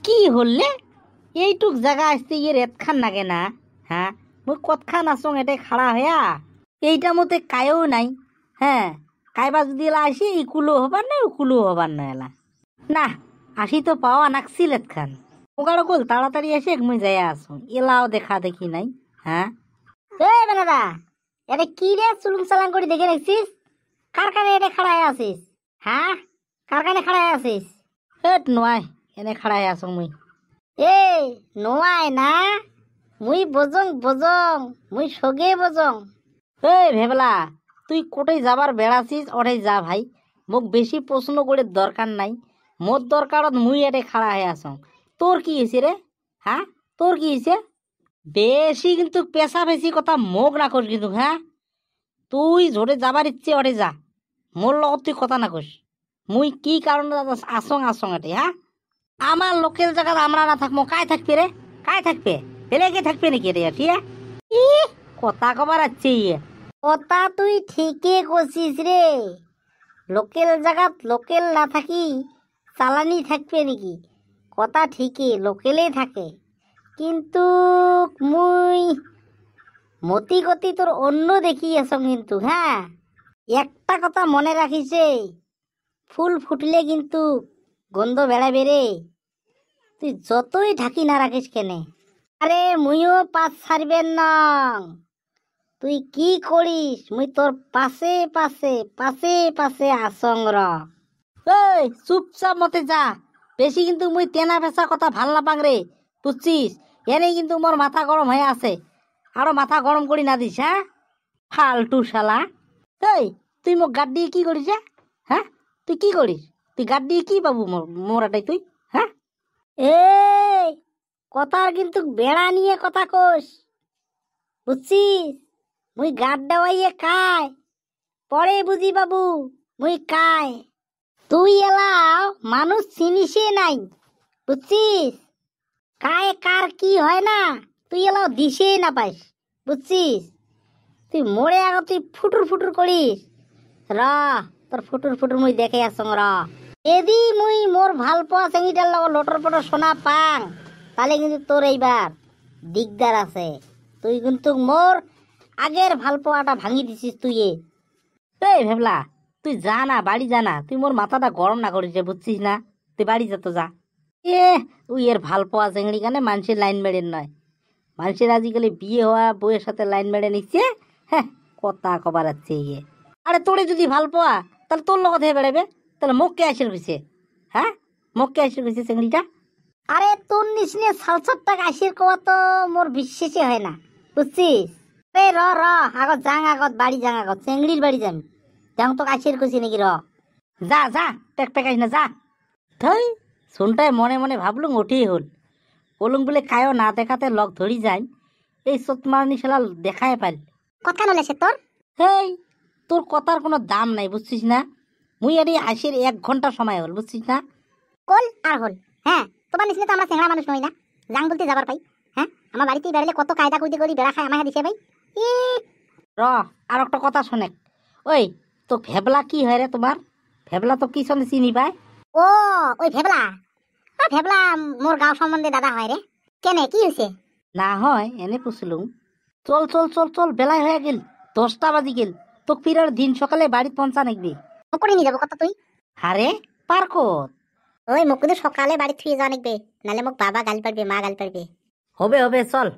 কি হলে এইটুক জায়গা আসতে গিয়ে রেত খান নাগে না হ্যাঁ মুই কতখান আসং এতে খাড়া হইয়া এইটা মতে কায়ও নাই হ্যাঁ কাইবা যদি এলা আসি ইকুলো হবার না উকুলো হবার না এলা না আসি তো পাওয়া নাকছিল খান ওগাড়ো কল তাড়াতাড়ি এসে মুই যাই আসুন এলাও দেখা দেখি নাই হ্যাঁ এই বেনাদা এটা কি রে চুলুং চালাং করে দেখে রাখছিস কার কানে এটা খাড়ায় আছিস হ্যাঁ কার কানে খাড়ায় আছিস হেট নয় এনে খাড়ায় আসং মুই এই নোয়াই না মুই বজং মুই সগে বজং এই ভেবলা তুই কোটাই যাবার বেড়াছিস ওটাই যা ভাই মোক বেশি প্রশ্ন করে দরকার নাই মোর দরকারত মুই এটে খাড়া হয়ে আসং তোর কি হয়েছে রে হ্যাঁ তোর কি হয়েছে বেশি কিন্তু পেশা বেশি কথা মোক না করিস কিন্তু হ্যাঁ তুই ঝোটে যাবার ইচ্ছে ওটে যা মোর লগত তুই কথা না করিস মুই কি কারণে আসং এটে হ্যাঁ আমার লোকের জায়গায় আমরা না থাকবো কায় থাকবে রে কায় থাকবে বেলেগে থাকবে নাকি রে কথা কবার আছে কথা তুই ঠিকই করছিস রে লোকেল জায়গাত লোকেল না থাকি চালানি থাকবে নাকি কথা ঠিকই লোকেলেই থাকে কিন্তু মুই মতি গতি তোর অন্য দেখি আসং কিন্তু হ্যাঁ একটা কথা মনে রাখিস ফুল ফুটলে কিন্তু গন্ধ বেড়াবে রে তুই যতই ঢাকি না রাখিস কেনে আরে মুইও পাশ ছাড়বেন না তুই কি করিস মুই তোর পাশে পাশে পাশে পাশে আসং র এই চুপচাপ মতে যা বেশি কিন্তু মুই তেনা পেশা কথা ভাল না পাং রে বুঝছিস এনেই কিন্তু মোর মাথা গরম হয়ে আছে আরো মাথা গরম করি না দিস হ্যাঁ ফালতু শালা এই তুই মোক গাড দিয়ে কি করিস হ্যাঁ তুই কি করিস তুই গাড দিয়ে কি পাবো মোরাটাই তুই হ্যাঁ এই কথার কিন্তু বেড়া নিয়ে কথা কোস বুঝছিস মুই গাড দেওয়াইয়ে কায় পরে বুঝি বাবু মুই কায় তুই এলাও মানুষ চিনিসে নাই বুঝছিস কায় কার কি হয় না তুই এলাও দিশে না পাইস বুঝছিস তুই মোড়ে আগে তুই ফুটুর ফুটুর করিস র তোর ফুটুর ফুটুর মুই দেখে আসং র এদি মুই মোর ভাল পাওয়া চেঙিটার লগত লটর পটর সোনা পাং তাহলে কিন্তু তোর এইবার দিগদার আছে তুই কিন্তু মোর আগের ভাল পাওয়াটা ভাঙি দিছিস তুই এই ভেবলা তুই যা না বাড়ি যা না তুই মোর মাথাটা গরম না করিস বুঝছিস না তুই বাড়ি যা তো যা তুই এর ভাল পাওয়া চেংড়ি কানে মানুষের লাইন মেরে নয় মানুষের আজকালি বিয়ে হওয়া বউয়ের সাথে লাইন মেরে নিচ্ছে হ্যাঁ কথা কবার আছে আরে তোরে যদি ভাল পাওয়া তাহলে তোর লগত হয়ে বেড়াবে তাহলে মুখকে আসির কইছে হ্যাঁ মুখকে আসির কইছে চেংড়িটা আরে তোর নিশনে সালসার টাকা আসির কোয়া তো মোর বিশ্বাসই হয় না বুঝছিস এই র আগত যাং আগত বাড়ি যাং আগত চেংড়ির বাড়ি যান যাং তো আসির কইছি নাকি র যা যা টেক পেকাইস না যা থই শুনটাই মনে মনে ভাবলুম ওঠেই হল বলুম বলে কায়ও না দেখাতে লগ ধরি যাই এই সতমারনি শালা দেখায় পাল কথা নলে সে তোর হেই তোর কথার কোনো দাম নাই বুঝছিস না মুই আরে আসির 1 ঘন্টা সময় হল বুঝছিস না কল আর হল হ্যাঁ তোমার নিশ্চিত আমরা চেংড়া মানুষ নই না যাং বলতে যাবার পাই হ্যাঁ আমার বাড়িতে বেড়ালে কত কায়দা কুইতে করি বেড়া খায় আমায় দিছে ভাই র আর একটা কথা শোনে ওই তো ভেবলা কি হয় রে তোমার ভেবলা তো কি সঙ্গে চিনি পায় ও ওই ভেবলা ভেবলা মোর গাঁও সম্বন্ধে দাদা হয় রে কেনে কি হয়েছে না হয় এনে পুছলুম চল চল চল চল বেলায় হয়ে গেল 10টা বাজি গেল তোক ফিরার দিন সকালে বাড়ি পৌঁছা নাকবি করে নিয়ে যাবো কথা তুই আরে পার্কত ওই মুখ কিন্তু সকালে বাড়ি থুয়ে যাওয়া নাকবে নালে মোক বাবা গাল পারবে মা গাল পারবে হবে হবে চল